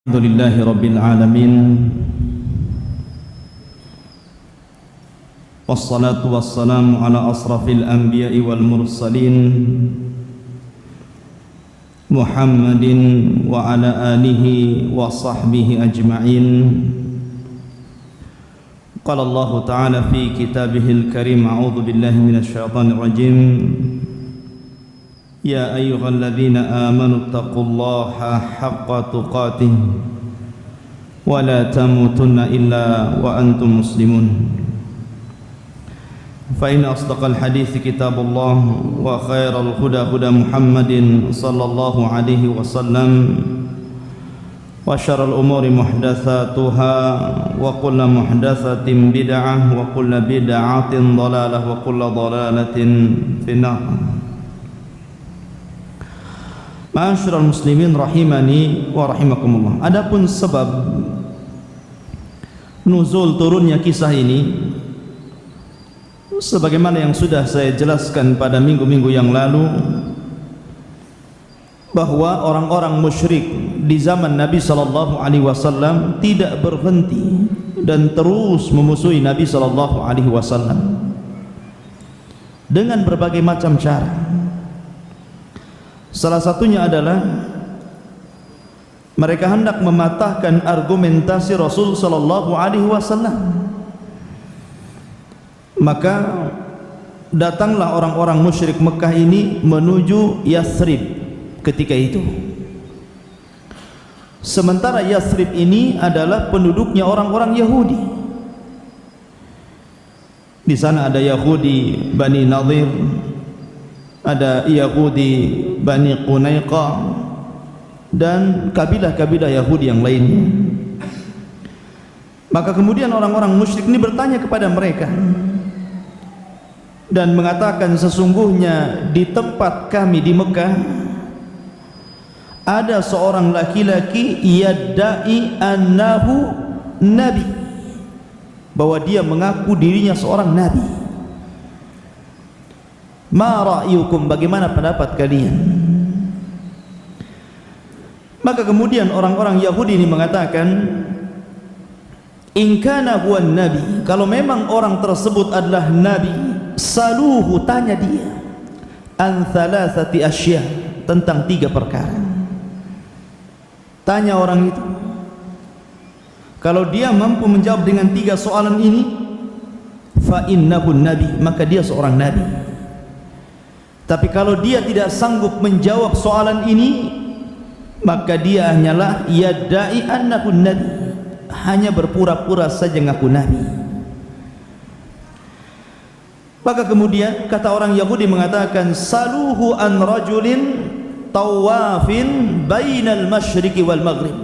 Alhamdulillahi Rabbil Alamin. Wassalatu wassalamu ala asrafil anbiya'i wal mursalin Muhammadin wa ala alihi wa sahbihi ajma'in. Qala Allah ta'ala fi kitabihil karim, a'udhu billahi minasyaitanir rajim. Ya ayyuhalladzina amanu taqullaha haqqa tuqatih wa la tamutunna illa wa antum muslimun. Fa inna asdaqal hadithi kitabullah wa khairal huda huda Muhammadin sallallahu alaihi wasallam wa syarrul umuri muhdatsatuha wa kullu muhdatsatin bid'ah wa kullu bid'atin dhalalah wa kullu dhalalatin finnar. Ma'asyiral muslimin rahimani wa rahimakumullah. Adapun sebab nuzul turunnya kisah ini, sebagaimana yang sudah saya jelaskan pada minggu-minggu yang lalu, bahwa orang-orang musyrik di zaman Nabi sallallahu alaihi wasallam tidak berhenti dan terus memusuhi Nabi sallallahu alaihi wasallam dengan berbagai macam cara. Salah satunya adalah mereka hendak mematahkan argumentasi Rasul sallallahu alaihi wasallam. Maka datanglah orang-orang musyrik Mekah ini menuju Yathrib ketika itu. Sementara Yathrib ini adalah penduduknya orang-orang Yahudi. Di sana ada Yahudi Bani Nadir, ada Yahudi Bani Qunaiqah, dan kabilah-kabilah Yahudi yang lainnya. Maka kemudian orang-orang musyrik ini bertanya kepada mereka dan mengatakan, sesungguhnya di tempat kami di Mekah ada seorang laki-laki yadda'i annahu nabi, bahwa dia mengaku dirinya seorang nabi. Ma ra'yukum, bagaimana pendapat kalian? Maka kemudian orang-orang Yahudi ini mengatakan, in kana huwa nabi, kalau memang orang tersebut adalah nabi, saluhu, tanya dia, an thalathati asya, tentang 3 perkara. Tanya orang itu, kalau dia mampu menjawab dengan 3 soalan ini, fa innahu nabi, maka dia seorang nabi. Tapi kalau dia tidak sanggup menjawab soalan ini, maka dia hanyalah yadda'i annahu nabi, hanya berpura-pura saja ngaku nabi. Maka kemudian kata orang Yahudi mengatakan, saluhu an rajulin tawafin bainal masyriqi wal maghrib.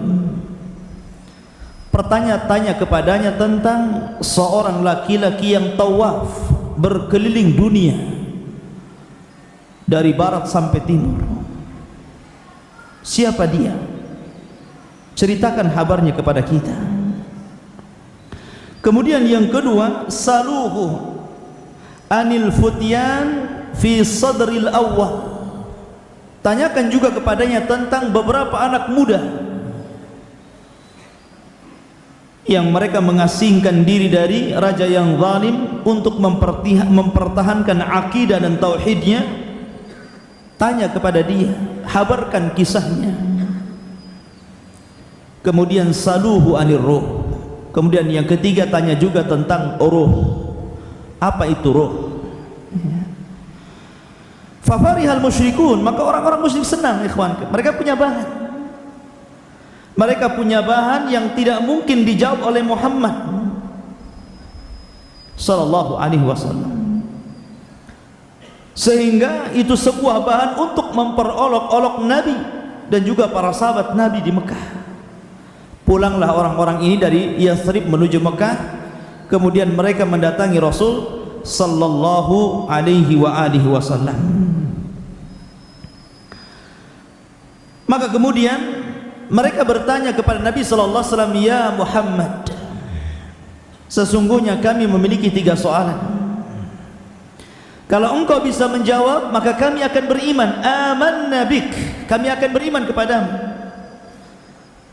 Pertanya-tanya kepadanya tentang seorang laki-laki yang tawaf, berkeliling dunia dari barat sampai timur. Siapa dia? Ceritakan kabarnya kepada kita. Kemudian yang kedua, saluhu anil futyan fi sadril awwal. Tanyakan juga kepadanya tentang beberapa anak muda yang mereka mengasingkan diri dari raja yang zalim untuk mempertahankan akidah dan tauhidnya. Tanya kepada dia, habarkan kisahnya. Kemudian saluhu anir ruh. Kemudian yang ketiga, tanya juga tentang ruh. Apa itu ruh? Fafarihal musyrikun, maka orang-orang musyrik senang, ikhwan. Mereka punya bahan. Mereka punya bahan yang tidak mungkin dijawab oleh Muhammad sallallahu alaihi wasallam. Sehingga itu sebuah bahan untuk memperolok-olok Nabi dan juga para sahabat Nabi di Mekah. Pulanglah orang-orang ini dari Yathrib menuju Mekah. Kemudian mereka mendatangi Rasul sallallahu alaihi wa alihi wasallam. Maka kemudian mereka bertanya kepada Nabi sallallahu alaihi wasallam, ya Muhammad, sesungguhnya kami memiliki 3 soalan. Kalau engkau bisa menjawab, maka kami akan beriman. Amanna bik, kami akan beriman kepadamu.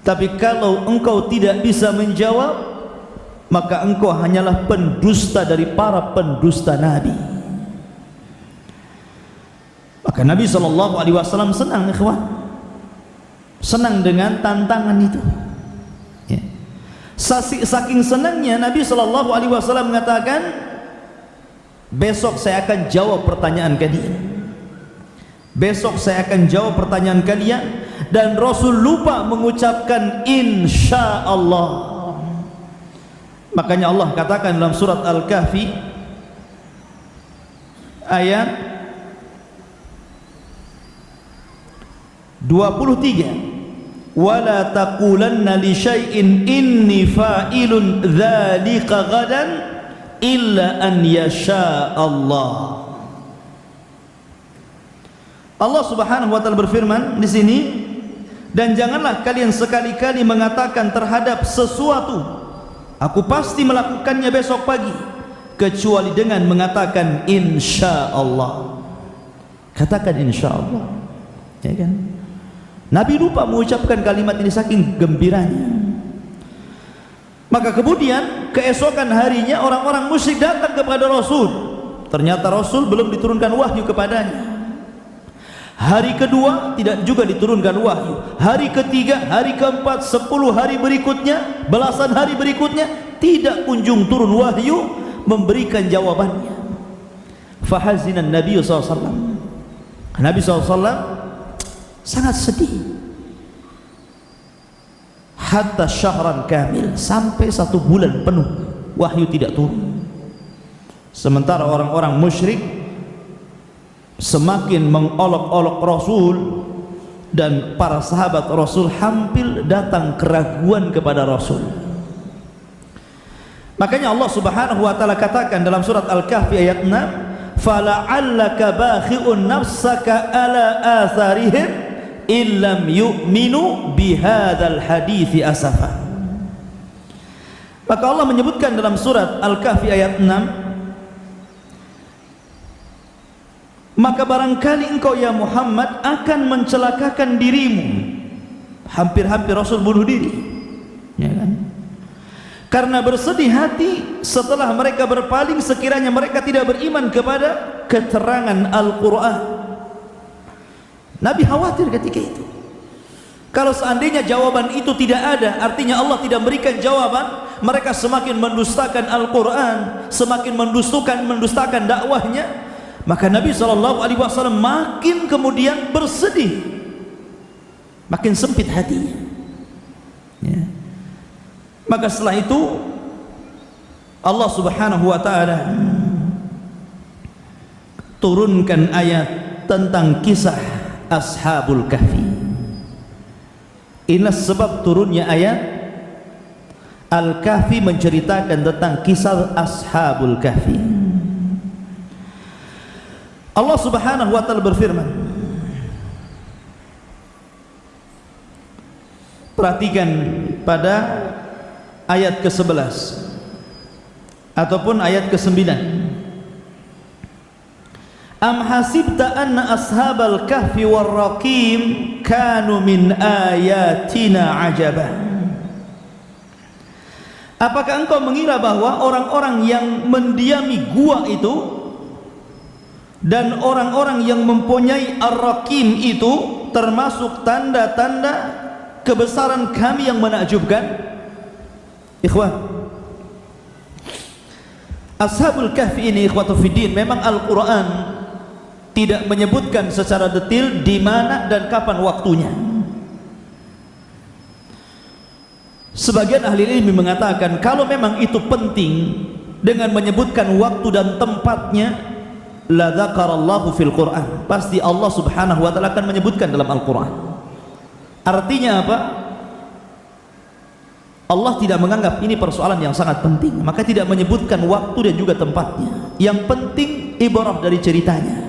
Tapi kalau engkau tidak bisa menjawab, maka engkau hanyalah pendusta dari para pendusta Nabi. Maka Nabi SAW senang, ikhwan, senang dengan tantangan itu. Ya. Saking senangnya Nabi SAW mengatakan, besok saya akan jawab pertanyaan kalian. Besok saya akan jawab pertanyaan kalian. Dan Rasul lupa mengucapkan insya Allah. Makanya Allah katakan dalam surat Al-Kahfi ayat 23, wala taqulanna li syai'in inni fa'ilun dzalika ghadan illa an yasha Allah. Allah Subhanahu wa taala berfirman di sini, dan janganlah kalian sekali-kali mengatakan terhadap sesuatu, aku pasti melakukannya besok pagi, kecuali dengan mengatakan insya Allah. Katakan insya Allah, ya kan? Nabi lupa mengucapkan kalimat ini saking gembiranya. Maka kemudian keesokan harinya orang-orang musyrik datang kepada Rasul. Ternyata Rasul belum diturunkan wahyu kepadanya. Hari kedua tidak juga diturunkan wahyu. Hari ketiga, hari keempat, 10 hari berikutnya, belasan hari berikutnya, tidak kunjung turun wahyu memberikan jawabannya. Fahazinan Nabi SAW. Nabi SAW sangat sedih. Hatta syahran kamil, sampai 1 bulan penuh wahyu tidak turun. Sementara orang-orang musyrik semakin mengolok-olok Rasul, dan para sahabat Rasul hampir datang keraguan kepada Rasul. Makanya Allah Subhanahu wa taala katakan dalam surat Al-Kahfi ayat 6, fala'allaka bakhi'un nafsaka ala atharihim illam yu'minu bihadzal hadithi asafa. Maka Allah menyebutkan dalam surat Al-Kahfi ayat 6, maka barangkali engkau ya Muhammad akan mencelakakan dirimu. Hampir-hampir Rasul bunuh diri, ya kan? Karena bersedih hati setelah mereka berpaling, sekiranya mereka tidak beriman kepada keterangan Al-Quran. Nabi khawatir ketika itu. Kalau seandainya jawaban itu tidak ada, artinya Allah tidak memberikan jawaban, mereka semakin mendustakan Al-Quran, semakin mendustakan dakwahnya. Maka Nabi SAW makin kemudian bersedih, makin sempit hatinya, ya. Maka setelah itu Allah Subhanahu wa ta'ala turunkan ayat tentang kisah Ashabul Kahfi. Inilah sebab turunnya ayat Al-Kahfi, menceritakan tentang kisah Ashabul Kahfi. Allah Subhanahu wa ta'ala berfirman, perhatikan pada ayat ke-11 ataupun ayat ke-9. Am hasibta anna ashabal kahfi warraqim kanu min ayatina ajaba. Apakah engkau mengira bahwa orang-orang yang mendiami gua itu dan orang-orang yang mempunyai ar-raqim itu termasuk tanda-tanda kebesaran kami yang menakjubkan? Ikhwan, Ashabul Kahfi ini, ikhwatu fiddin, memang Al-Quran tidak menyebutkan secara detail di mana dan kapan waktunya. Sebagian ahli ilmu mengatakan kalau memang itu penting dengan menyebutkan waktu dan tempatnya, la dzakarallahu fil Quran, pasti Allah Subhanahu wa taala akan menyebutkan dalam Al-Quran. Artinya apa? Allah tidak menganggap ini persoalan yang sangat penting, maka tidak menyebutkan waktu dan juga tempatnya. Yang penting ibarah dari ceritanya.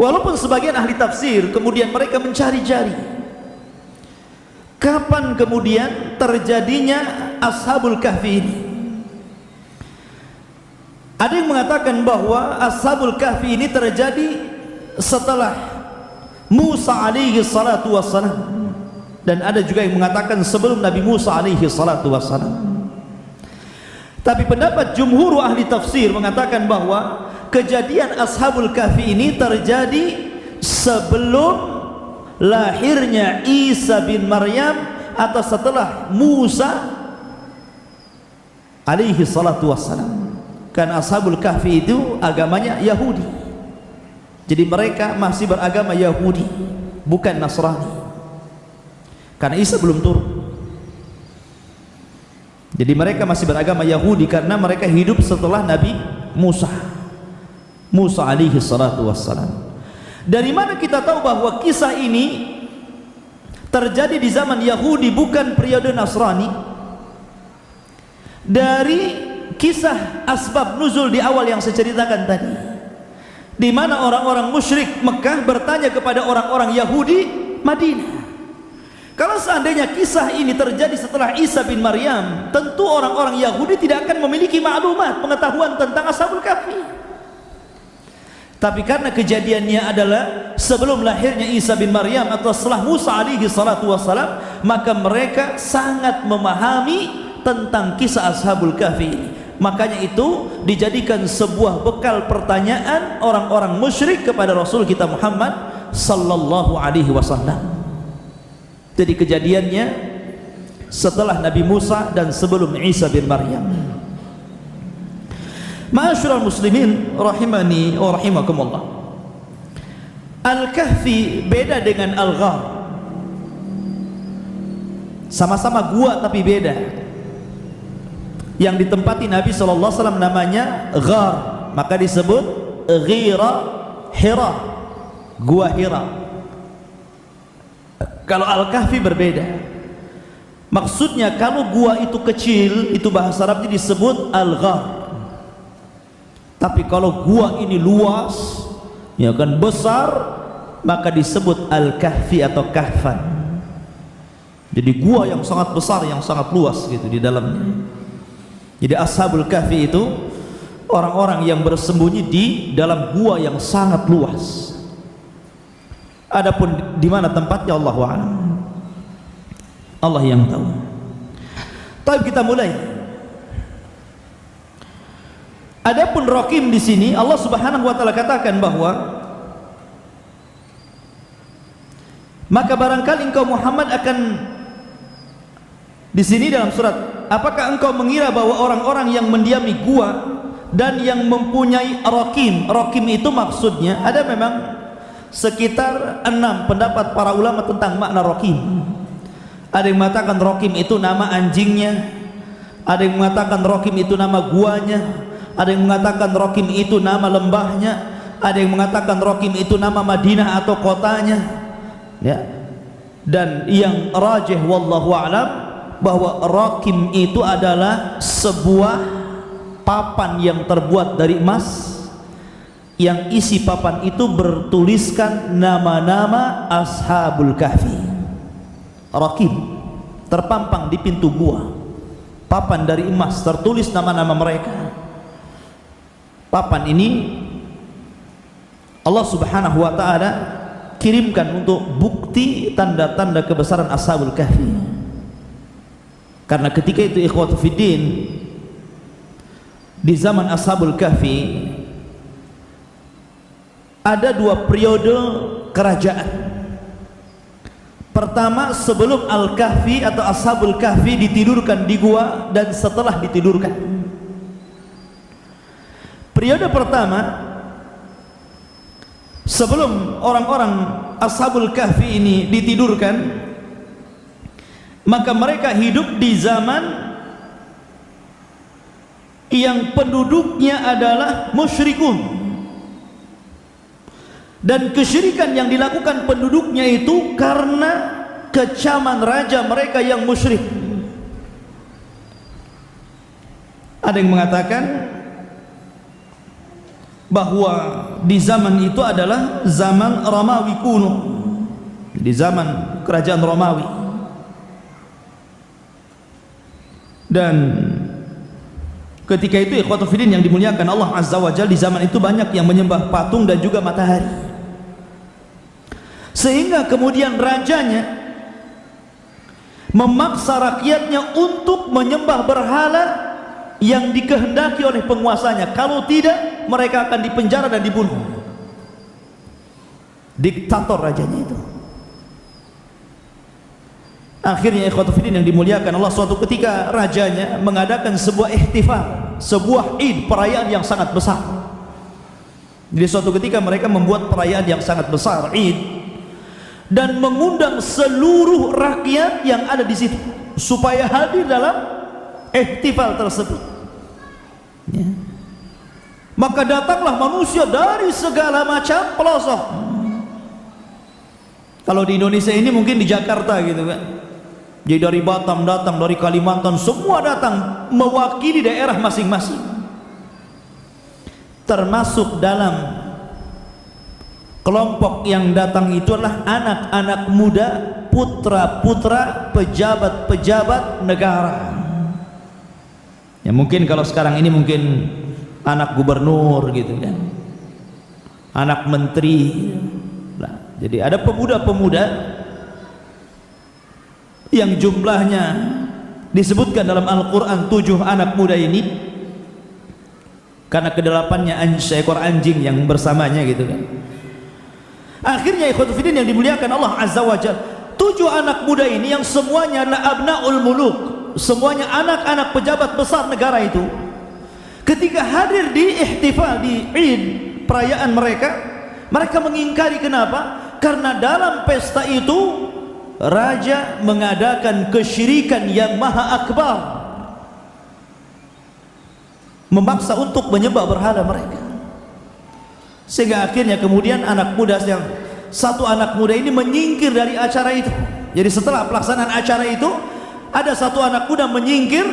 Walaupun sebagian ahli tafsir kemudian mereka mencari-cari kapan kemudian terjadinya Ashabul Kahfi ini. Ada yang mengatakan bahwa Ashabul Kahfi ini terjadi setelah Musa alaihi salatu wassalam dan ada juga yang mengatakan sebelum Nabi Musa alaihi salatu wassalam. Tapi pendapat jumhur ahli tafsir mengatakan bahwa kejadian Ashabul Kahfi ini terjadi sebelum lahirnya Isa bin Maryam atau setelah Musa alaihi salatu wassalam. Karena Ashabul Kahfi itu agamanya Yahudi, jadi mereka masih beragama Yahudi, bukan Nasrani, karena Isa belum turun. Jadi mereka masih beragama Yahudi karena mereka hidup setelah Nabi Musa alaihi salatu wassalam. Dari mana kita tahu bahwa kisah ini terjadi di zaman Yahudi, bukan periode Nasrani? Dari kisah asbab nuzul di awal yang saya ceritakan tadi, di mana orang-orang musyrik Mekah bertanya kepada orang-orang Yahudi Madinah. Kalau seandainya kisah ini terjadi setelah Isa bin Maryam, tentu orang-orang Yahudi tidak akan memiliki maklumat, pengetahuan tentang Ashabul Kahfi. Tapi karena kejadiannya adalah sebelum lahirnya Isa bin Maryam atau setelah Musa alaihi salatu wassalam, maka mereka sangat memahami tentang kisah Ashabul Kahfi. Makanya itu dijadikan sebuah bekal pertanyaan orang-orang musyrik kepada Rasul kita Muhammad sallallahu alaihi wasallam. Jadi kejadiannya setelah Nabi Musa dan sebelum Isa bin Maryam. Ma'asyiral muslimin rahimani wa rahimakumullah. Al-Kahfi beda dengan Al-Ghar. Sama-sama gua tapi beda. Yang ditempati Nabi SAW namanya Ghar, maka disebut Ghira Hira, gua Hira. Kalau Al-Kahfi berbeda. Maksudnya kalau gua itu kecil, itu bahasa Arabnya disebut Al-Ghar. Tapi kalau gua ini luas, ya kan besar, maka disebut Al-Kahfi atau Kahfan. Jadi gua yang sangat besar, yang sangat luas gitu di dalamnya. Jadi Ashabul Kahfi itu orang-orang yang bersembunyi di dalam gua yang sangat luas. Adapun di mana tempatnya Allahu a'lam, Allah yang tahu. Tapi kita mulai. Adapun Rakim di sini Allah Subhanahu wa taala katakan bahwa maka barangkali engkau Muhammad akan, di sini dalam surat, apakah engkau mengira bahwa orang-orang yang mendiami gua dan yang mempunyai Rakim, Rakim itu maksudnya ada memang sekitar 6 pendapat para ulama tentang makna Rakim. Ada yang mengatakan Rakim itu nama anjingnya, ada yang mengatakan Rakim itu nama guanya, ada yang mengatakan Rakim itu nama lembahnya, ada yang mengatakan Rakim itu nama Madinah atau kotanya, ya. Dan yang rajih wallahu a'lam bahwa Rakim itu adalah sebuah papan yang terbuat dari emas, yang isi papan itu bertuliskan nama-nama Ashabul Kahfi. Rakim terpampang di pintu gua, papan dari emas tertulis nama-nama mereka. Papan ini Allah Subhanahu wa taala kirimkan untuk bukti tanda-tanda kebesaran Ashabul Kahfi. Karena ketika itu ikhwatu fiddin, di zaman Ashabul Kahfi ada 2 periode kerajaan. Pertama sebelum Al-Kahfi atau Ashabul Kahfi ditidurkan di gua, dan setelah ditidurkan. Periode pertama sebelum orang-orang Ashabul Kahfi ini ditidurkan, maka mereka hidup di zaman yang penduduknya adalah musyrikun. Dan kesyirikan yang dilakukan penduduknya itu karena kecaman raja mereka yang musyrik. Ada yang mengatakan bahwa di zaman itu adalah zaman Romawi kuno, di zaman kerajaan Romawi. Dan ketika itu ikhwatu fiddin yang dimuliakan Allah Azza wa Jalla, di zaman itu banyak yang menyembah patung dan juga matahari, sehingga kemudian rajanya memaksa rakyatnya untuk menyembah berhala yang dikehendaki oleh penguasanya. Kalau tidak, mereka akan dipenjara dan dibunuh. Diktator rajanya itu. Akhirnya ikhwatu fillah yang dimuliakan Allah, suatu ketika rajanya mengadakan sebuah ihtifal, sebuah id, perayaan yang sangat besar. Jadi suatu ketika mereka membuat perayaan yang sangat besar, id, dan mengundang seluruh rakyat yang ada di situ supaya hadir dalam ihtifal tersebut. Ya. Maka datanglah manusia dari segala macam pelosok. Kalau di Indonesia ini mungkin di Jakarta gitu kan. Jadi dari Batam datang, dari Kalimantan, semua datang mewakili daerah masing-masing. Termasuk dalam kelompok yang datang itu adalah anak-anak muda, putra-putra pejabat-pejabat negara. Ya mungkin kalau sekarang ini mungkin anak gubernur gitu kan, anak menteri. Nah, jadi ada pemuda-pemuda yang jumlahnya disebutkan dalam Al-Quran 7 anak muda ini, karena kedelapannya seekor anjing yang bersamanya gitu kan. Akhirnya ikhwatu fillah yang dimuliakan Allah Azza wa Jalla, 7 anak muda ini yang semuanya adalah abnaul muluk, semuanya anak-anak pejabat besar negara itu, ketika hadir di ihtifal, di Id, perayaan mereka, mereka mengingkari. Kenapa? Karena dalam pesta itu raja mengadakan kesyirikan yang maha akbar, memaksa untuk menyembah berhala mereka. Sehingga akhirnya kemudian satu anak muda ini menyingkir dari acara itu. Jadi setelah pelaksanaan acara itu, ada satu anak muda menyingkir,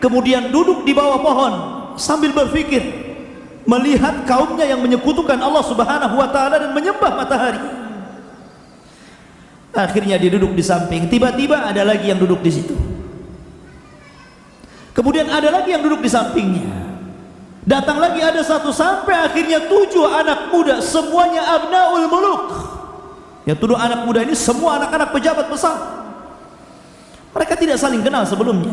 kemudian duduk di bawah pohon sambil berpikir, melihat kaumnya yang menyekutukan Allah Subhanahu wa taala dan menyembah matahari. Akhirnya dia duduk di samping, tiba-tiba ada lagi yang duduk di situ. Kemudian ada lagi yang duduk di sampingnya. Datang lagi ada satu, sampai akhirnya 7 anak muda, semuanya abnaul muluk. Yang 7 anak muda ini semua anak-anak pejabat besar. Mereka tidak saling kenal sebelumnya.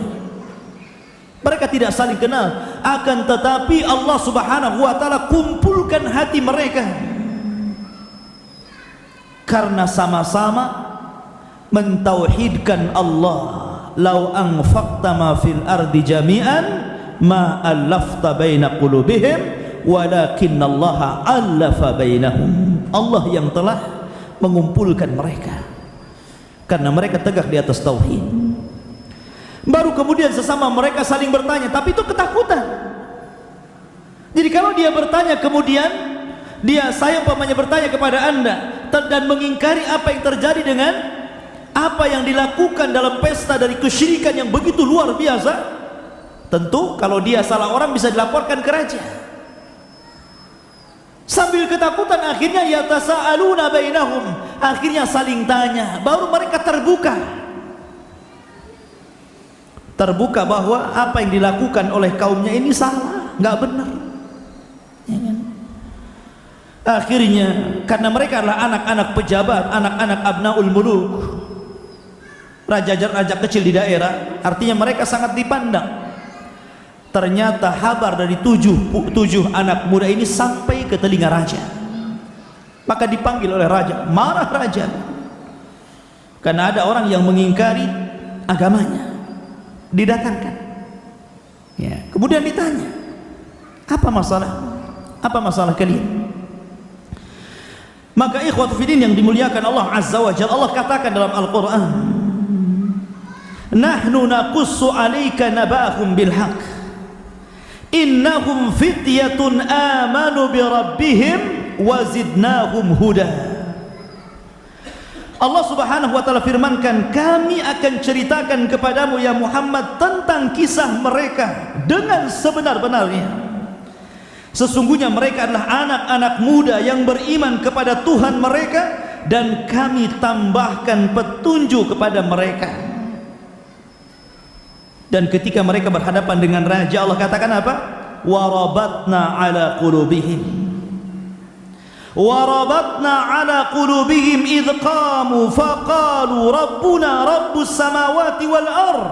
Mereka tidak saling kenal, akan tetapi Allah Subhanahu wa taala kumpulkan hati mereka karena sama-sama mentauhidkan Allah. Lau anfaqta ma fil ardi jami'an ma allafta baina qulubihim walakinnallaha allafa bainahum. Allah yang telah mengumpulkan mereka karena mereka tegak di atas tauhid. Baru kemudian sesama mereka saling bertanya, tapi itu ketakutan. Jadi kalau dia bertanya kemudian saya umpamanya bertanya kepada anda dan mengingkari apa yang terjadi dengan apa yang dilakukan dalam pesta dari kesyirikan yang begitu luar biasa, tentu kalau dia salah orang bisa dilaporkan ke raja. Sambil ketakutan akhirnya yatasaaluna bainahum, akhirnya saling tanya, baru mereka terbuka bahwa apa yang dilakukan oleh kaumnya ini salah, nggak benar. Ya kan? Akhirnya karena mereka adalah anak-anak pejabat, anak-anak abnaul muluk, raja-raja kecil di daerah, artinya mereka sangat dipandang. Ternyata kabar dari 7 anak muda ini sampai ke telinga raja. Maka dipanggil oleh raja, marah raja karena ada orang yang mengingkari agamanya. Didatangkan, ya. Kemudian ditanya, apa masalah kalian? Maka ikhwatu fillah yang dimuliakan Allah Azza wa Jalla, Allah katakan dalam Al-Quran, nahnu naqussu alaika naba'ahum bilhaq innahum fityatun amanu birabbihim wa zidnahum huda. Allah Subhanahu wa taala firmankan, kami akan ceritakan kepadamu ya Muhammad tentang kisah mereka dengan sebenar-benarnya. Sesungguhnya mereka adalah anak-anak muda yang beriman kepada Tuhan mereka, dan kami tambahkan petunjuk kepada mereka. Dan ketika mereka berhadapan dengan raja, Allah katakan apa? Warabatna ala qulubihim وَرَبَطْنَا عَلَى قُلُوبِهِمْ إِذْ قَامُوا فَقَالُوا رَبُّنَا رَبُّ السَّمَاوَاتِ وَالْأَرْضِ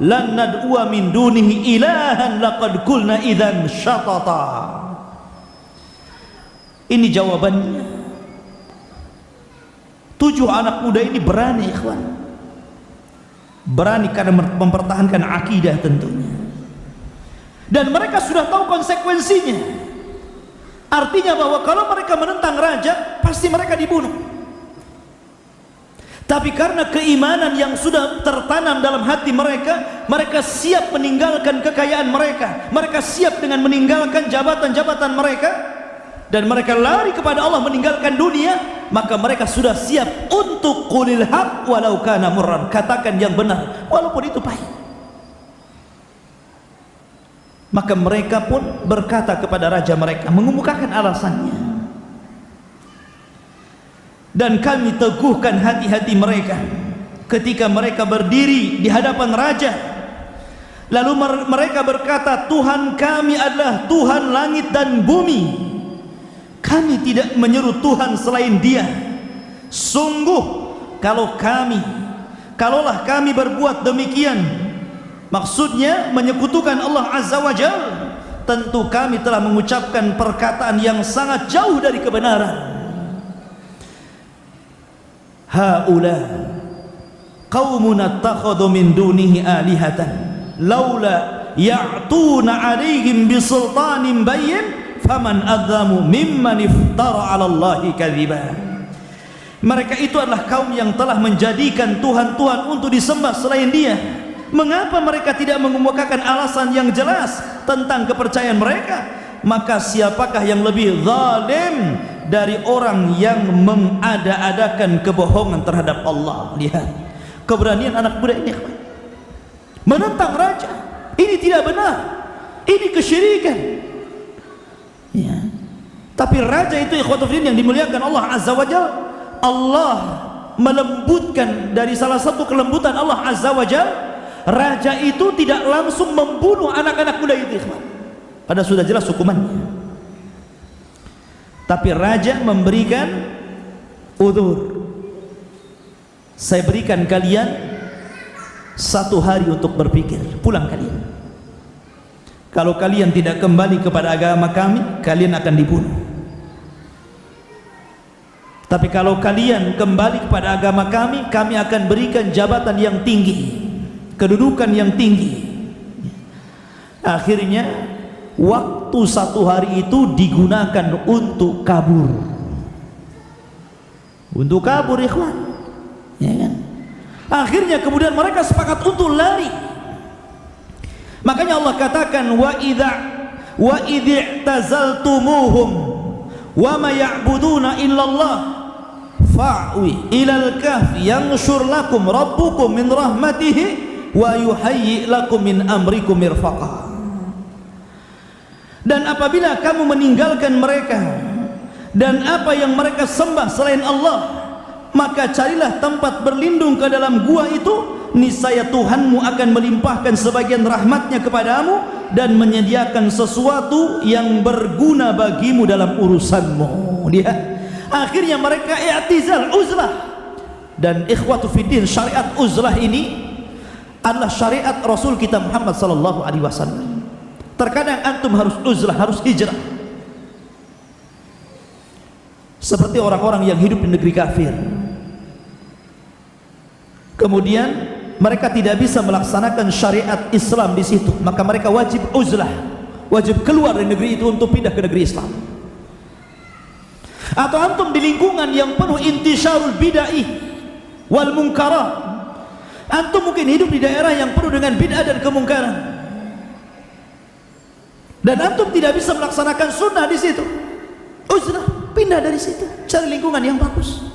لَنْ نَدْعُوَ مِنْ دُونِهِ إِلَٰهًا لَقَدْ قُلْنَا إِذًا شَطَطًا. Ini jawabannya. 7 anak muda ini berani, ikhwan. Berani karena mempertahankan akidah tentunya. Dan mereka sudah tahu konsekuensinya. Artinya bahwa kalau mereka menentang raja, pasti mereka dibunuh. Tapi karena keimanan yang sudah tertanam dalam hati mereka, mereka siap meninggalkan kekayaan mereka, mereka siap dengan meninggalkan jabatan-jabatan mereka, dan mereka lari kepada Allah meninggalkan dunia. Maka mereka sudah siap untuk qulil haq walau kana murran, katakan yang benar walaupun itu pahit. Maka mereka pun berkata kepada raja mereka, mengemukakan alasannya. Dan kami teguhkan hati-hati mereka ketika mereka berdiri di hadapan raja. Lalu mereka berkata, Tuhan kami adalah Tuhan langit dan bumi. Kami tidak menyeru Tuhan selain Dia. Sungguh kalaulah kami berbuat demikian, maksudnya menyekutukan Allah Azza wa Jalla, tentu kami telah mengucapkan perkataan yang sangat jauh dari kebenaran. Haula qaumun attakhadhu min dunihi alihatan laula ya'tuna 'alaihim bisultanin bayyin faman adzamu mimman iftara 'ala Allahi kadziba. Mereka itu adalah kaum yang telah menjadikan Tuhan-Tuhan untuk disembah selain Dia. Mengapa mereka tidak mengemukakan alasan yang jelas tentang kepercayaan mereka? Maka siapakah yang lebih zalim dari orang yang mengada-adakan kebohongan terhadap Allah? Lihat keberanian anak muda ini, menentang raja. Ini tidak benar, ini kesyirikan ya. Tapi raja itu ikhwatul fiddin yang dimuliakan Allah Azza wa Jalla, Allah melembutkan, dari salah satu kelembutan Allah Azza wa Jalla, raja itu tidak langsung membunuh anak-anak muda itu, padahal sudah jelas hukumannya. Tapi raja memberikan udzur, saya berikan kalian 1 hari untuk berpikir, pulang kalian. Kalau kalian tidak kembali kepada agama kami, kalian akan dibunuh. Tapi kalau kalian kembali kepada agama kami, kami akan berikan jabatan yang tinggi, kedudukan yang tinggi. Akhirnya waktu 1 hari itu digunakan untuk kabur. Untuk kabur, ikhwan, ya kan? Akhirnya kemudian mereka sepakat untuk lari. Makanya Allah katakan, wa idza tazaltumuhum wa ma ya'buduna illallah fa'wi ilal kahfi yanshur lakum rabbukum min rahmatihi wa yuhayyi lakum min amrikum mirfaqa. Dan apabila kamu meninggalkan mereka dan apa yang mereka sembah selain Allah, maka carilah tempat berlindung ke dalam gua itu, niscaya Tuhanmu akan melimpahkan sebagian rahmatnya kepadamu dan menyediakan sesuatu yang berguna bagimu dalam urusanmu. Lihat, akhirnya mereka i'tizal, uzlah. Dan ikhwatu fiddin, syariat uzlah ini adalah syariat Rasul kita Muhammad sallallahu alaihi wasallam. Terkadang antum harus uzlah, harus hijrah, seperti orang-orang yang hidup di negeri kafir. Kemudian mereka tidak bisa melaksanakan syariat Islam di situ, maka mereka wajib uzlah, wajib keluar dari negeri itu untuk pindah ke negeri Islam. Atau antum di lingkungan yang penuh intisyarul bid'ah wal munkarat, antum mungkin hidup di daerah yang penuh dengan bid'ah dan kemungkaran, dan antum tidak bisa melaksanakan sunnah di situ. Uzlah, pindah dari situ, cari lingkungan yang bagus.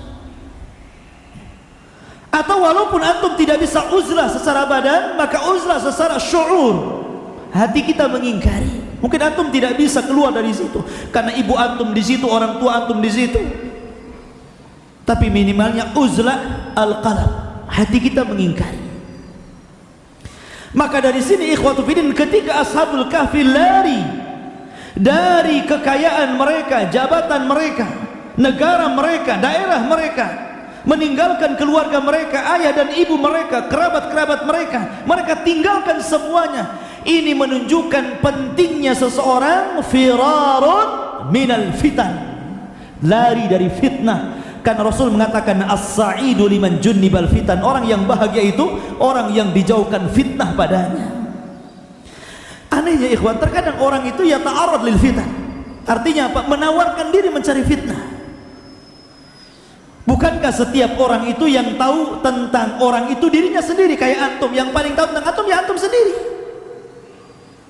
Atau walaupun antum tidak bisa uzlah secara badan, maka uzlah secara syuur, hati kita mengingkari. Mungkin antum tidak bisa keluar dari situ karena ibu antum di situ, orang tua antum di situ, tapi minimalnya uzlah al-qalb, hati kita mengingkari. Maka dari sini ikhwatu fiddin, ketika ashabul kahfi lari dari kekayaan mereka, jabatan mereka, negara mereka, daerah mereka, meninggalkan keluarga mereka, ayah dan ibu mereka, kerabat-kerabat mereka, mereka tinggalkan semuanya. Ini menunjukkan pentingnya seseorang firarun minal fitan, lari dari fitnah. Karena Rasul mengatakan as-sa'idu liman junnibal fitan, orang yang bahagia itu orang yang dijauhkan fitnah padanya. Anehnya ikhwan, terkadang orang itu ya ta'arrad lil fitan. Artinya apa? Menawarkan diri mencari fitnah. Bukankah setiap orang itu yang tahu tentang orang itu dirinya sendiri? Kayak antum, yang paling tahu tentang antum ya antum sendiri.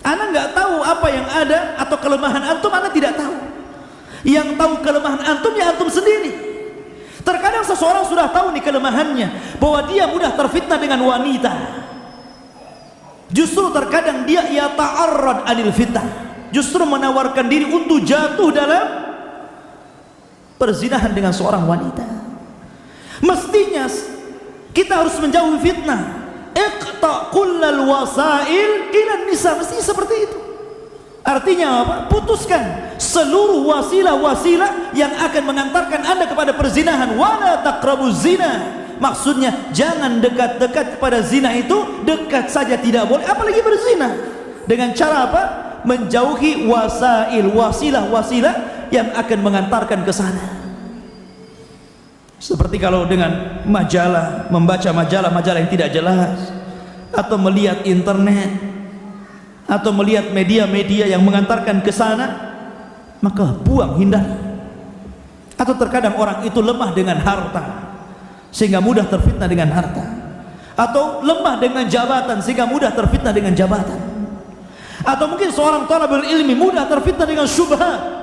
Ana nggak tahu apa yang ada atau kelemahan antum, ana tidak tahu. Yang tahu kelemahan antum ya antum sendiri. Terkadang seseorang sudah tahu nih kelemahannya, bahwa dia mudah terfitnah dengan wanita. Justru terkadang dia ta'arrad anil fitnah, justru menawarkan diri untuk jatuh dalam perzinahan dengan seorang wanita. Mestinya kita harus menjauhi fitnah. Iqta kullal wasail ila nisa, mestinya seperti itu. Artinya apa? Putuskan seluruh wasilah-wasilah yang akan mengantarkan Anda kepada perzinahan. Wala taqrabuz zina. Maksudnya jangan dekat-dekat kepada zina itu, dekat saja tidak boleh, apalagi berzina. Dengan cara apa? Menjauhi wasail, wasilah-wasilah yang akan mengantarkan ke sana. Seperti kalau dengan majalah, membaca majalah-majalah yang tidak jelas, atau melihat internet, atau melihat media-media yang mengantarkan ke sana, maka buang, hindari. Atau terkadang orang itu lemah dengan harta sehingga mudah terfitnah dengan harta, atau lemah dengan jabatan sehingga mudah terfitnah dengan jabatan, atau mungkin seorang thalabul ilmi mudah terfitnah dengan syubhat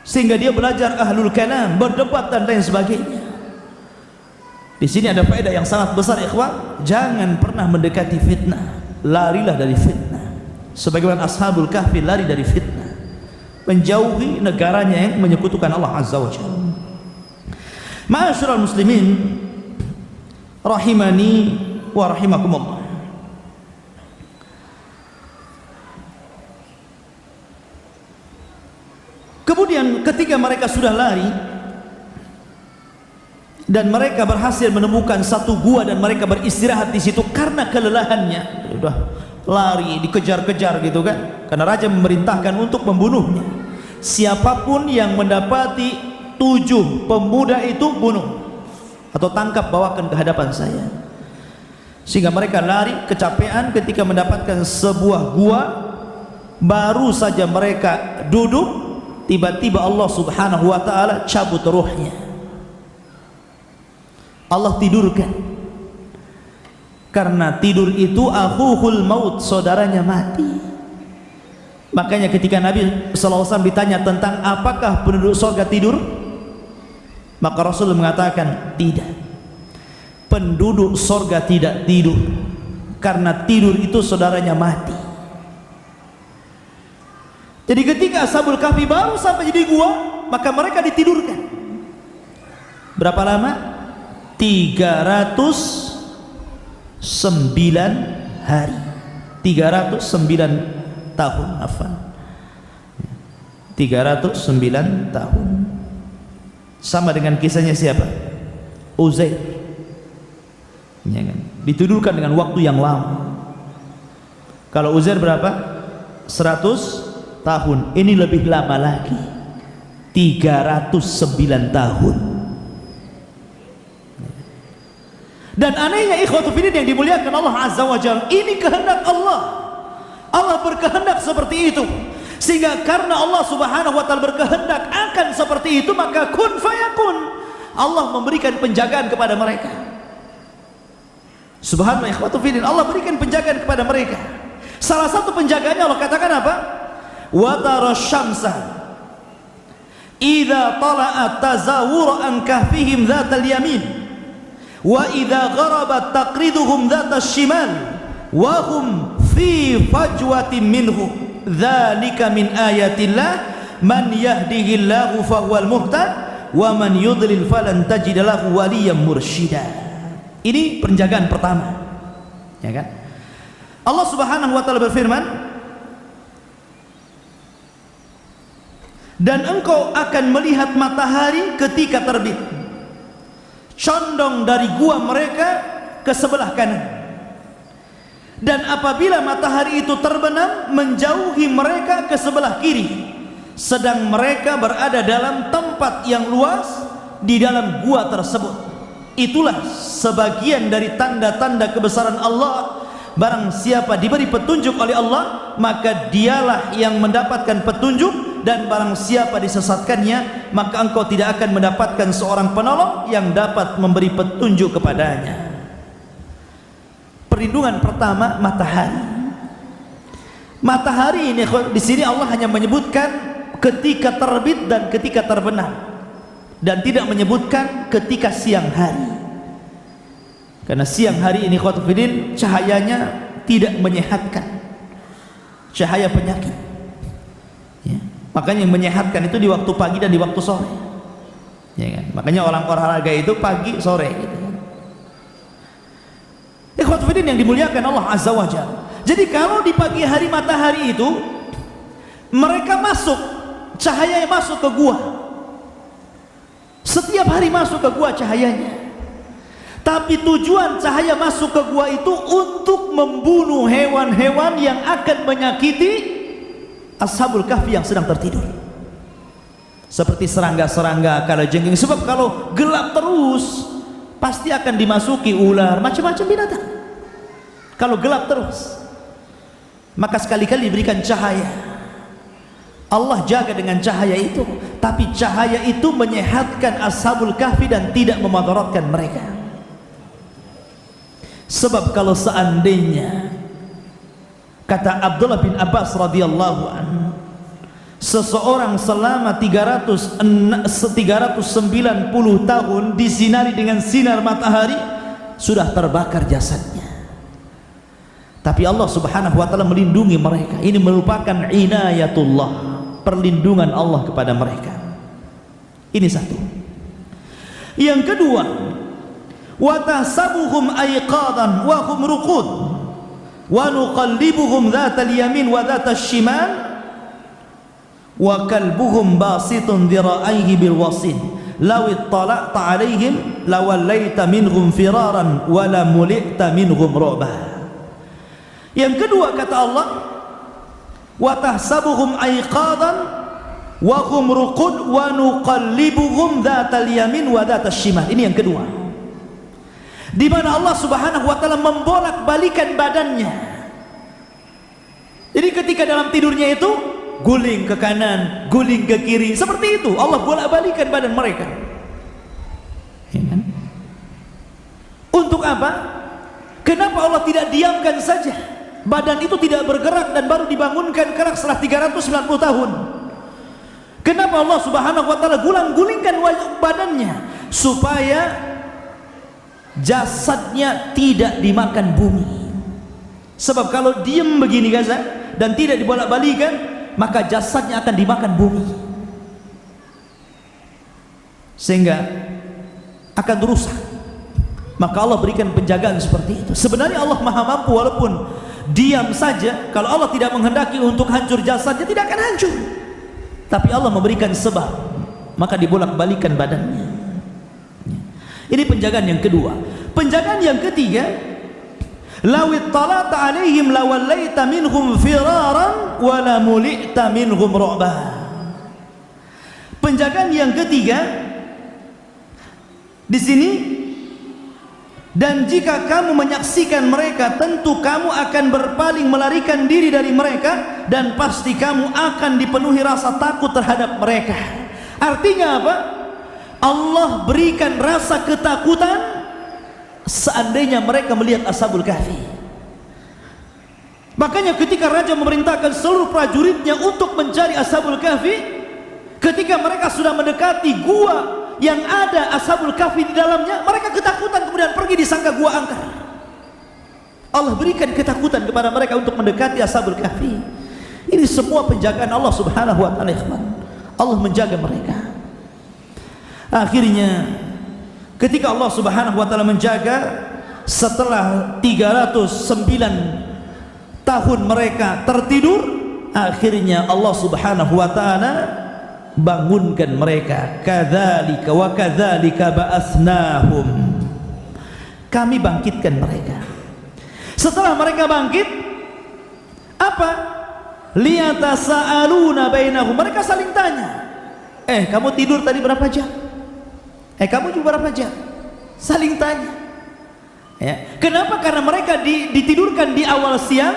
sehingga dia belajar ahlul kalam, berdebat dan lain sebagainya. Di sini ada faedah yang sangat besar ikhwan, jangan pernah mendekati fitnah. Larilah dari fitnah, sebagaimana ashabul kahfi lari dari fitnah, menjauhi negaranya yang menyekutukan Allah Azza wa Jalla. Ma'asyiral muslimin rahimani wa rahimakumullah. Kemudian ketika mereka sudah lari dan mereka berhasil menemukan satu gua dan mereka beristirahat di situ karena kelelahannya, sudah lari dikejar-kejar gitu kan, karena raja memerintahkan untuk membunuhnya. Siapapun yang mendapati 7 pemuda itu bunuh atau tangkap, bawakan ke hadapan saya. Sehingga mereka lari kecapean ketika mendapatkan sebuah gua. Baru saja mereka duduk, tiba-tiba Allah Subhanahu wa ta'ala cabut ruhnya. Allah tidurkan, karena tidur itu akhuhul maut, saudaranya mati. Makanya ketika Nabi SAW ditanya tentang apakah penduduk surga tidur, maka Rasul mengatakan tidak, penduduk surga tidak tidur, karena tidur itu saudaranya mati. Jadi ketika Ashabul Kahfi baru sampai di gua, maka mereka ditidurkan. Berapa lama? 309 hari, 309 tahun, afan, 309 tahun. Sama dengan kisahnya siapa? Uzair, ya kan? Ditidurkan dengan waktu yang lama. Kalau Uzair berapa? 100 tahun. Ini lebih lama lagi, 309 tahun. Dan anehnya ikhwatu fillah yang dimuliakan Allah Azza wa Jalla, ini kehendak Allah. Allah berkehendak seperti itu, sehingga karena Allah Subhanahu wa ta'ala berkehendak akan seperti itu, maka kun fayakun, Allah memberikan penjagaan kepada mereka. Subhanallah ikhwatu fillah, Allah berikan penjagaan kepada mereka. Salah satu penjagaannya Allah katakan apa? Wa tara syamsa idza tala'at tazawwur an kahfihim dzatal yamin wa idza gharabat taqriduhum dzatas shimal wa hum fi fajwatin minhu dzalika min ayatillah man yahdihillahu fahuwal muhtad wa man yudlil falan tajid lahu waliyyan mursyida. Ini penjagaan pertama, ya kan? Allah Subhanahu wa ta'ala berfirman, dan engkau akan melihat matahari ketika terbit condong dari gua mereka ke sebelah kanan, dan apabila matahari itu terbenam menjauhi mereka ke sebelah kiri, sedang mereka berada dalam tempat yang luas di dalam gua tersebut. Itulah sebagian dari tanda-tanda kebesaran Allah. Barang siapa diberi petunjuk oleh Allah, maka dialah yang mendapatkan petunjuk, dan barang siapa disesatkannya, maka engkau tidak akan mendapatkan seorang penolong yang dapat memberi petunjuk kepadanya. Perlindungan pertama, matahari. Matahari ini di sini Allah hanya menyebutkan ketika terbit dan ketika terbenam, dan tidak menyebutkan ketika siang hari. Karena siang hari ini khotbidin cahayanya tidak menyehatkan, cahaya penyakit ya. Makanya yang menyehatkan itu di waktu pagi dan di waktu sore ya kan? Makanya orang olahraga itu pagi sore gitu kan. Khotbidin yang dimuliakan Allah Azza wa Jalla. Jadi kalau di pagi hari matahari itu mereka masuk, cahayanya masuk ke gua, setiap hari masuk ke gua cahayanya. Tapi tujuan cahaya masuk ke gua itu untuk membunuh hewan-hewan yang akan menyakiti Ashabul Kahfi yang sedang tertidur, seperti serangga-serangga, kalajengking. Sebab kalau gelap terus pasti akan dimasuki ular, macam-macam binatang. Kalau gelap terus, maka sekali-kali diberikan cahaya. Allah jaga dengan cahaya itu, tapi cahaya itu menyehatkan Ashabul Kahfi dan tidak memadaratkan mereka. Sebab kalau seandainya, kata Abdullah bin Abbas radhiyallahu anhu, seseorang selama 390 tahun disinari dengan sinar matahari, sudah terbakar jasadnya. Tapi Allah Subhanahu wa taala melindungi mereka. Ini merupakan inayatullah, perlindungan Allah kepada mereka. Ini satu. Yang kedua, wa tahsabuhum ayqadan wa hum ruqud wa nuqallibuhum dhatal yamin wa dhatal shimal wa kalbuhum basitun dhira'aihi bil wasin law ittala'ta 'alaihim lawallaita minhum firaran wa la mulita minhum ru'ba. Yang kedua kata Allah, wa tahsabuhum ayqadan wa hum ruqud wa nuqallibuhum dhatal yamin wa dhatal shimal. Ini yang kedua, di mana Allah Subhanahu wa taala membolak-balikan badannya. Jadi ketika dalam tidurnya itu guling ke kanan, guling ke kiri, seperti itu Allah bolak-balikan badan mereka. Ya kan? Untuk apa? Kenapa Allah tidak diamkan saja? Badan itu tidak bergerak dan baru dibangunkan kelak setelah 390 tahun. Kenapa Allah Subhanahu wa taala guling-gulingkan badannya? Supaya jasadnya tidak dimakan bumi. Sebab kalau diam begini Gaza dan tidak dibolak-balikan, maka jasadnya akan dimakan bumi, sehingga akan rusak. Maka Allah berikan penjagaan seperti itu. Sebenarnya Allah maha mampu, walaupun diam saja, kalau Allah tidak menghendaki untuk hancur jasadnya, tidak akan hancur. Tapi Allah memberikan sebab, maka dibolak-balikan badannya. Ini penjagaan yang kedua. Penjagaan yang ketiga, lawit talata alaihim lawallaita minhum firaran wa la mulita minhum ru'ba. Penjagaan yang ketiga di sini, dan jika kamu menyaksikan mereka, tentu kamu akan berpaling melarikan diri dari mereka, dan pasti kamu akan dipenuhi rasa takut terhadap mereka. Artinya apa? Allah berikan rasa ketakutan seandainya mereka melihat Ashabul Kahfi. Makanya ketika raja memerintahkan seluruh prajuritnya untuk mencari Ashabul Kahfi, ketika mereka sudah mendekati gua yang ada Ashabul Kahfi di dalamnya, mereka ketakutan, kemudian pergi disangka gua angker. Allah berikan ketakutan kepada mereka untuk mendekati Ashabul Kahfi. Ini semua penjagaan Allah Subhanahu wa taala. Allah menjaga mereka. Akhirnya ketika Allah Subhanahu wa taala menjaga, setelah 309 tahun mereka tertidur, akhirnya Allah Subhanahu wa taala bangunkan mereka. Kadzalika wa kadzalika ba'atsnahum, kami bangkitkan mereka. Setelah mereka bangkit, apa? Liyatasaaluna bainahum, mereka saling tanya, kamu tidur tadi berapa jam? Kamu juga berapa jam? Saling tanya. Ya. Kenapa? Karena mereka ditidurkan di awal siang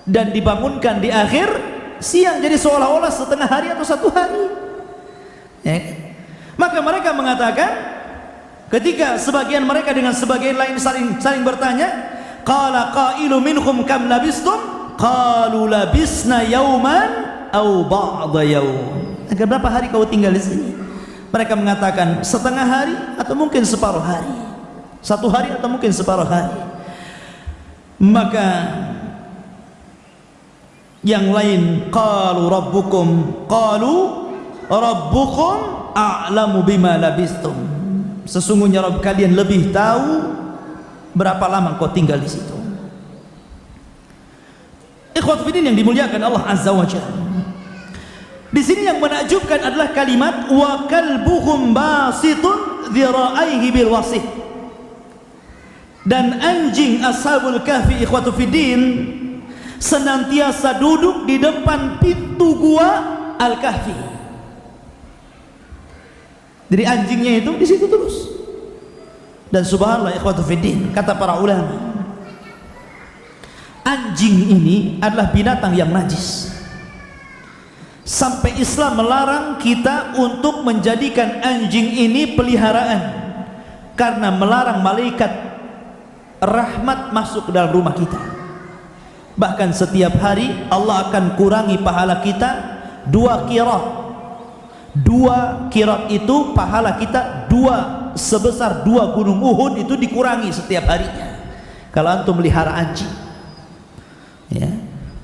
dan dibangunkan di akhir siang, jadi seolah-olah setengah hari atau satu hari. Ya. Maka mereka mengatakan, ketika sebagian mereka dengan sebagian lain saling bertanya, qala qailu minhum kam labistum, qalu labisna yauman au ba'da yaum. Berapa hari kau tinggal di sini? Mereka mengatakan setengah hari atau mungkin separuh hari, satu hari atau mungkin separuh hari. Maka yang lain, qalu rabbukum a'lamu bima labistum, sesungguhnya Rabb kalian lebih tahu berapa lama kau tinggal di situ. Ikhwat fillah yang dimuliakan Allah Azza wa Jalla, di sini yang menakjubkan adalah kalimat wa kalbuhum basitun dhira'aihi bil wasit, dan anjing ashabul kahfi, ikhwatu fiddin, senantiasa duduk di depan pintu gua al-kahfi. Jadi anjingnya itu di situ terus. Dan subhanallah ikhwatu fiddin, kata para ulama, anjing ini adalah binatang yang najis. Sampai Islam melarang kita untuk menjadikan anjing ini peliharaan, karena melarang malaikat rahmat masuk ke dalam rumah kita. Bahkan setiap hari Allah akan kurangi pahala kita 2 qirat. 2 qirat itu pahala kita sebesar 2 gunung Uhud, itu dikurangi setiap harinya kalau antum melihara anjing. Ya,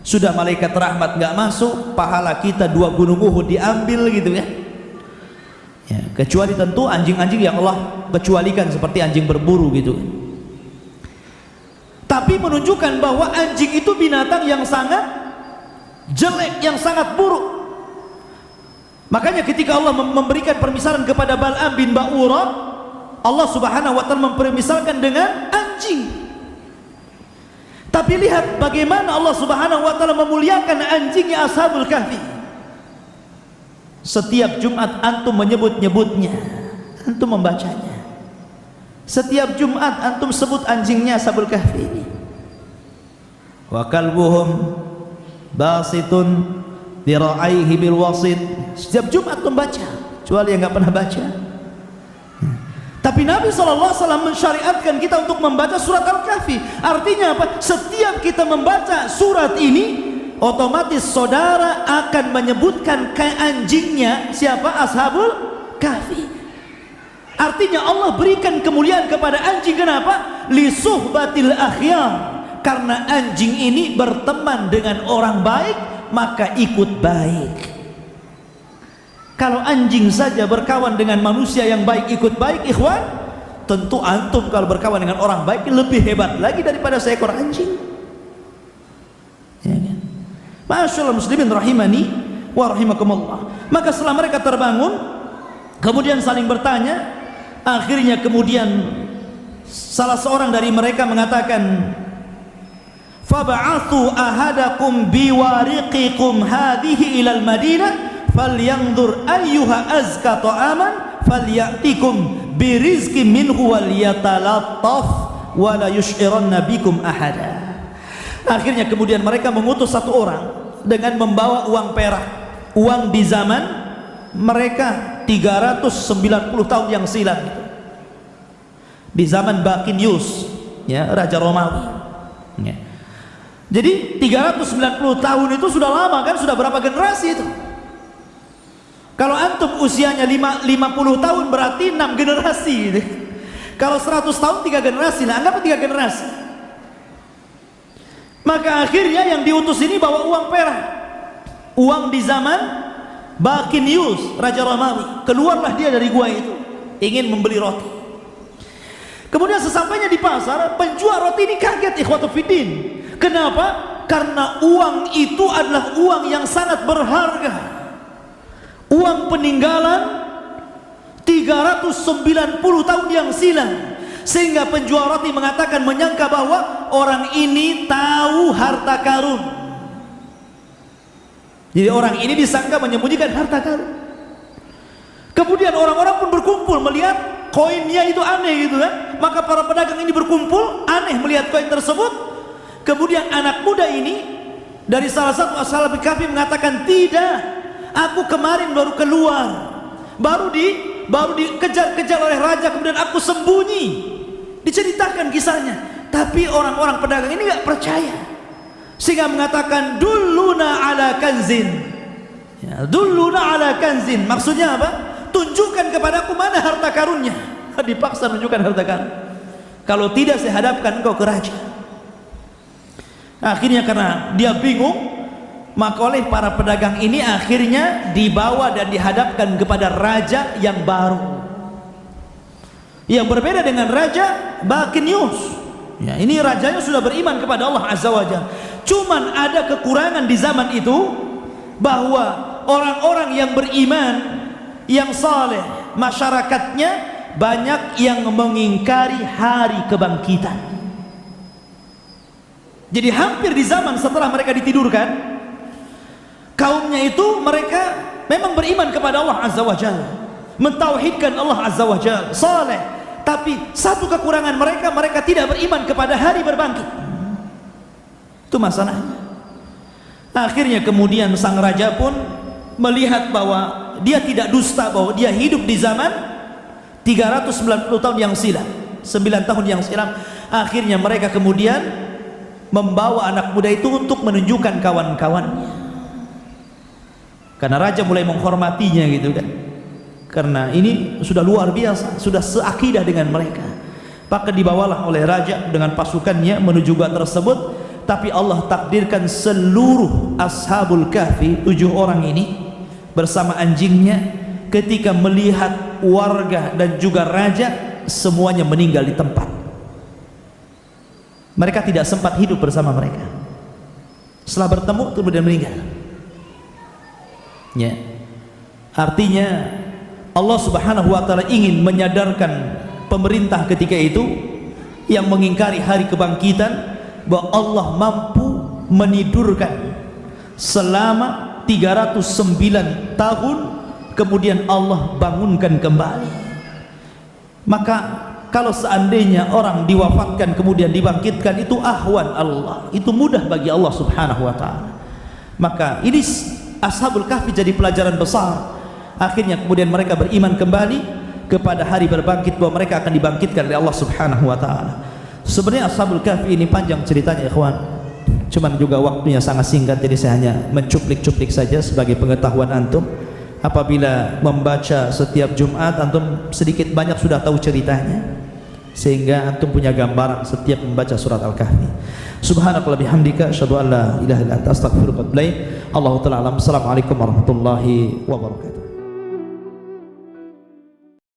sudah malaikat rahmat nggak masuk, pahala kita 2 gunung Uhud diambil gitu ya. Ya, kecuali tentu anjing-anjing yang Allah kecualikan seperti anjing berburu gitu. Tapi menunjukkan bahwa anjing itu binatang yang sangat jelek, yang sangat buruk. Makanya ketika Allah memberikan permisalan kepada Bal'am bin Ba'ura, Allah subhanahu wa ta'ala mempermisalkan dengan anjing. Tapi lihat bagaimana Allah subhanahu wa ta'ala memuliakan anjingnya ashabul kahfi. Setiap Jumat antum menyebut-nyebutnya, antum membacanya. Setiap Jumat antum sebut anjingnya ashabul kahfi ini. Wa kalbuhum basitun dira'aihi bil wasit. Setiap Jumat antum baca, kecuali yang nggak pernah baca. Tapi Nabi SAW mensyariatkan kita untuk membaca surat Al-Kahfi. Artinya apa? Setiap kita membaca surat ini, otomatis saudara akan menyebutkan ke anjingnya siapa? Ashabul Kahfi. Artinya Allah berikan kemuliaan kepada anjing. Kenapa? Lisuhbatil akhyar, karena anjing ini berteman dengan orang baik, maka ikut baik. Kalau anjing saja berkawan dengan manusia yang baik, ikut baik, ikhwan, tentu antum kalau berkawan dengan orang baik lebih hebat lagi daripada seekor anjing. Ya kan? Masyaallah muslimin rahimani wa rahimakumullah. Maka setelah mereka terbangun, kemudian saling bertanya, akhirnya kemudian salah seorang dari mereka mengatakan, fab'athu ahadakum biwariqikum hadhihi ilal madinah falyanzur ayyuha azka ta'aman falyatikum birizqin minhu walyatalattaf wala yush'iranna bikum ahada. Akhirnya kemudian mereka mengutus satu orang dengan membawa uang perak, uang di zaman mereka 390 tahun yang silam itu, di zaman Bakinius, ya, Raja Romawi, ya. Jadi 390 tahun itu sudah lama kan, sudah berapa generasi itu? Kalau antum usianya 50 tahun berarti 6 generasi gitu. Kalau 100 tahun 3 generasi, nah anggap 3 generasi. Maka akhirnya yang diutus ini bawa uang perak, uang di zaman Bakinius, Raja Romawi. Keluarlah dia dari gua itu, ingin membeli roti. Kemudian sesampainya di pasar, penjual roti ini kaget, ikhwatu fiddin. Kenapa? Karena uang itu adalah uang yang sangat berharga, uang peninggalan 390 tahun yang silam, sehingga penjual roti mengatakan menyangka bahwa orang ini tahu harta karun. Jadi orang ini disangka menyembunyikan harta karun. Kemudian orang-orang pun berkumpul melihat koinnya itu aneh gitu kan. Maka para pedagang ini berkumpul aneh melihat koin tersebut. Kemudian anak muda ini dari salah satu ashabul kahfi mengatakan, tidak, aku kemarin baru keluar, baru dikejar-kejar oleh raja, kemudian aku sembunyi. Diceritakan kisahnya, tapi orang-orang pedagang ini nggak percaya, sehingga mengatakan dulluna ala kanzin. Ya, dulluna ala kanzin, maksudnya apa? Tunjukkan kepadaku mana harta karunnya. Dipaksa menunjukkan harta karun. Kalau tidak, saya hadapkan engkau ke raja. Akhirnya karena dia bingung, maka oleh para pedagang ini akhirnya dibawa dan dihadapkan kepada raja yang baru, yang berbeda dengan raja Balkinius. Ya, ini rajanya sudah beriman kepada Allah Azza wa Jalla. Cuman ada kekurangan di zaman itu, bahwa orang-orang yang beriman, yang saleh, masyarakatnya banyak yang mengingkari hari kebangkitan. Jadi hampir di zaman setelah mereka ditidurkan, kaumnya itu mereka memang beriman kepada Allah Azza wa Jalla, mentauhidkan Allah Azza wa Jalla, saleh. Tapi satu kekurangan mereka, mereka tidak beriman kepada hari berbangkit. Itu masalahnya. Akhirnya kemudian sang raja pun melihat bahwa dia tidak dusta, bahwa dia hidup di zaman 390 tahun yang silam, 9 tahun yang silam. Akhirnya mereka kemudian membawa anak muda itu untuk menunjukkan kawan-kawannya, karena raja mulai menghormatinya gitu kan, karena ini sudah luar biasa, sudah seakidah dengan mereka. Maka dibawalah oleh raja dengan pasukannya menuju gua tersebut. Tapi Allah takdirkan seluruh ashabul kahfi, 7 orang ini bersama anjingnya, ketika melihat warga dan juga raja, semuanya meninggal di tempat. Mereka tidak sempat hidup bersama mereka. Setelah bertemu kemudian meninggal. Ya. Artinya Allah Subhanahu wa taala ingin menyadarkan pemerintah ketika itu yang mengingkari hari kebangkitan, bahwa Allah mampu menidurkan selama 309 tahun, kemudian Allah bangunkan kembali. Maka kalau seandainya orang diwafatkan kemudian dibangkitkan, itu ahwan Allah, itu mudah bagi Allah Subhanahu wa taala. Maka ini ashabul kahfi jadi pelajaran besar. Akhirnya kemudian mereka beriman kembali kepada hari berbangkit, bahwa mereka akan dibangkitkan oleh Allah Subhanahu wa taala. Sebenarnya ashabul kahfi ini panjang ceritanya ikhwan, cuman juga waktunya sangat singkat, jadi saya hanya mencuplik-cuplik saja sebagai pengetahuan antum. Apabila membaca setiap Jumat, antum sedikit banyak sudah tahu ceritanya, sehingga antum punya gambaran setiap membaca surat Al-Kahfi. Subhanakallah bihamdika, asyhadu an la ilaha illa anta, astaghfiruka wa atubu ilaik. Allahu ta'ala alam. Assalamualaikum warahmatullahi wabarakatuh.